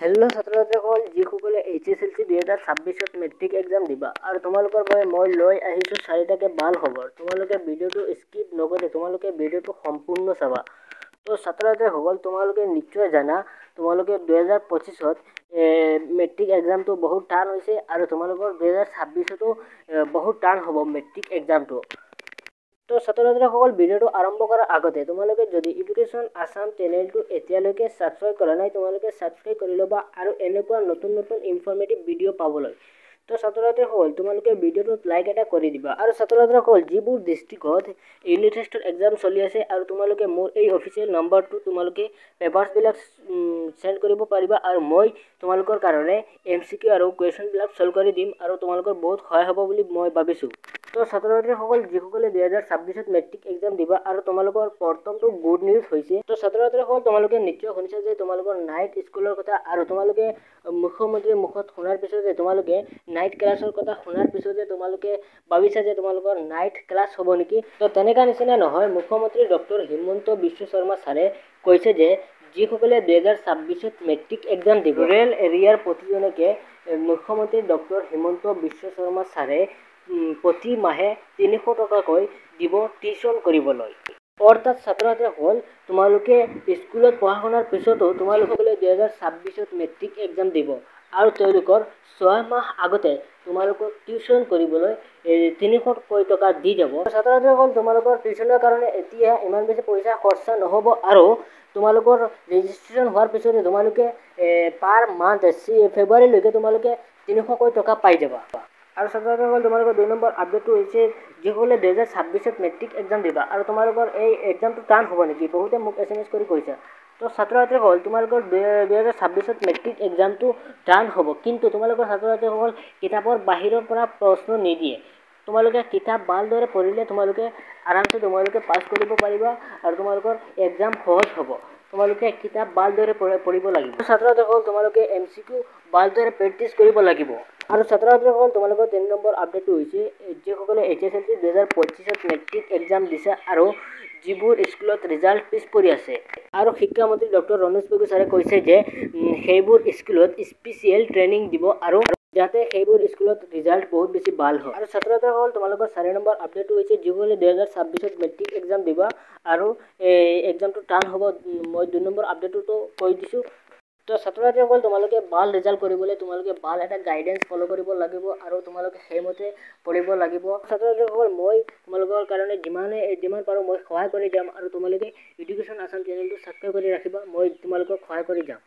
Hello' ছাত্ৰ-ছাত্ৰীসকল, যিসকলে HSLC 2026 matric exam দিবা আৰু তোমালোকৰ বাবে মই লৈ আহিছোঁ 4টাকে ভাল খবৰ। তোমালোকে ভিডিঅ'টো স্কিপ নকৰি তোমালোকে ভিডিঅ'টো সম্পূৰ্ণ চাবা। তো ছাত্ৰ-ছাত্ৰীসকল, তোমালোকে নিশ্চয় জানা তোমালোকে 2025ত মেট্ৰিক এক্সামটো বহুত টান হৈছে আৰু তোমালোকৰ 2026তো বহুত টান হ'ব মেট্ৰিক এক্সামটো। তো ছাত্ৰ-ছাত্ৰীসকল, ভিডিঅ'টো আৰম্ভ কৰাৰ আগতে তোমালোকে যদি এডুকেশ্যন আছাম চেনেলটো এতিয়ালৈকে ছাবস্ক্ৰাইব কৰা নাই, তোমালোকে ছাবস্ক্ৰাইব কৰি ল'বা আৰু এনেকুৱা নতুন নতুন ইনফৰ্মেটিভ ভিডিঅ' পাবলৈ। তো ছাত্ৰ-ছাত্ৰীসকল, তোমালোকে ভিডিঅ'টোত লাইক এটা কৰি দিবা। আৰু ছাত্ৰ-ছাত্ৰীসকল, যিবোৰ ডিষ্ট্ৰিক্টত ইউনিট টেষ্টৰ এক্সাম চলি আছে আৰু তোমালোকে মোৰ এই অফিচিয়েল নম্বৰটো তোমালোকে পেপাৰ্ছবিলাক চেণ্ড কৰিব পাৰিবা আৰু মই তোমালোকৰ কাৰণে MCQ আৰু কুৱেশ্যনবিলাক ছল্ভ কৰি দিম আৰু তোমালোকৰ বহুত সহায় হ'ব বুলি মই ভাবিছোঁ। তো ছাত্ৰ-ছাত্ৰীসকল, যিসকলে 2026ত মেট্ৰিক এক্সাম দিবা আৰু তোমালোকৰ প্ৰথমটো গুড নিউজ হৈছে, তো ছাত্ৰ-ছাত্ৰীসকল তোমালোকে নিশ্চয় শুনিছা যে তোমালোকৰ নাইট স্কুলৰ কথা আৰু তোমালোকে মুখ্যমন্ত্ৰীৰ মুখত শুনাৰ পিছতে তোমালোকে নাইট ক্লাছৰ কথা শুনাৰ পিছতে তোমালোকে ভাবিছা যে তোমালোকৰ নাইট ক্লাছ হ'ব নেকি। তো তেনেকুৱা নিচিনা নহয়। মুখ্যমন্ত্ৰী ডক্টৰ হিমন্ত বিশ্ব শৰ্মা ছাৰে কৈছে যে যিসকলে 2026ত মেট্ৰিক এক্সাম দিব, ৰুৰেল এৰিয়াৰ প্ৰতিজনকে মুখ্যমন্ত্ৰী ডক্টৰ হিমন্ত বিশ্ব শৰ্মা ছাৰে প্ৰতি মাহে 300 টকাকৈ দিব টিউশ্যন কৰিবলৈ। অৰ্থাৎ ছাত্ৰ-ছাত্ৰীসকল, তোমালোকে স্কুলত পঢ়া শুনাৰ পিছতো তোমালোকসকলে 2026ত মেট্ৰিক এক্সাম দিব আৰু তেওঁলোকৰ 6 মাহ আগতে তোমালোকক টিউশ্যন কৰিবলৈ 300 টকা দি যাব। ছাত্ৰ-ছাত্ৰীসকল, তোমালোকৰ টিউশ্যনৰ কাৰণে এতিয়া ইমান বেছি পইচা খৰচা নহ'ব আৰু তোমালোকৰ ৰেজিষ্ট্ৰেশ্যন হোৱাৰ পিছতে তোমালোকে পাৰ মান্থ ফেব্ৰুৱাৰীলৈকে তোমালোকে 300 টকা পাই যাবা। আৰু ছাত্ৰ-ছাত্ৰীসকল, তোমালোকৰ 2 নম্বৰ আপডেটটো হৈছে যিসকলে 2026ত মেট্ৰিক এক্সাম দিবা আৰু তোমালোকৰ এই এক্সামটো টান হ'ব নেকি, বহুতে মোক SMS কৰি কৈছা। তো ছাত্ৰ-ছাত্ৰীসকল, তোমালোকৰ 2026ত মেট্ৰিক এক্সামটো টান হ'ব, কিন্তু তোমালোকৰ ছাত্ৰ-ছাত্ৰীসকল কিতাপৰ বাহিৰৰ পৰা প্ৰশ্ন নিদিয়ে। তোমালোকে কিতাপ ভালদৰে পঢ়িলে তোমালোকে আৰামছে তোমালোকে পাছ কৰিব পাৰিবা আৰু তোমালোকৰ এক্সাম সহজ হ'ব। তোমালোকে কিতাপ ভালদৰে পঢ়িব লাগিব। ছাত্ৰ-ছাত্ৰীসকল, তোমালোকে MCQ ভালদৰে প্ৰেক্টিছ কৰিব লাগিব। আৰু ছাত্ৰ-ছাত্ৰীসকল, তোমালোকৰ 3 নম্বৰ আপডেটটো হৈছে যিসকলে HSLC 2025ত মেট্ৰিক এক্সাম দিছে আৰু যিবোৰ স্কুলত ৰিজাল্ট পিছ পৰি আছে আৰু শিক্ষামন্ত্ৰী ডক্টৰ ৰমেশ পেগু ছাৰে কৈছে যে সেইবোৰ স্কুলত স্পেচিয়েল ট্ৰেইনিং দিব আৰু যাতে সেইবোৰ স্কুলত ৰিজাল্ট বহুত বেছি ভাল হয়। আৰু ছাত্ৰ-ছাত্ৰীসকল, তোমালোকৰ 4 নম্বৰ আপডেটটো হৈছে যিসকলে 2026ত মেট্ৰিক এক্সাম দিবা আৰু এক্সামটো টান হ'ব, মই 2 নম্বৰ আপডেটটো কৈ দিছোঁ। তো ছাত্ৰ-ছাত্ৰীসকল, তোমালোকে ভাল ৰিজাল্ট কৰিবলৈ তোমালোকে ভাল এটা গাইডেঞ্চ ফ'ল' কৰিব লাগিব আৰু তোমালোকে সেইমতে পঢ়িব লাগিব। ছাত্ৰ-ছাত্ৰীসকল, মই তোমালোকৰ কাৰণে যিমান পাৰোঁ মই সহায় কৰি যাম আৰু তোমালোকে এডুকেশ্যন আছাম চেনেলটো ছাবস্ক্ৰাইব কৰি ৰাখিবা, মই তোমালোকক সহায় কৰি যাম।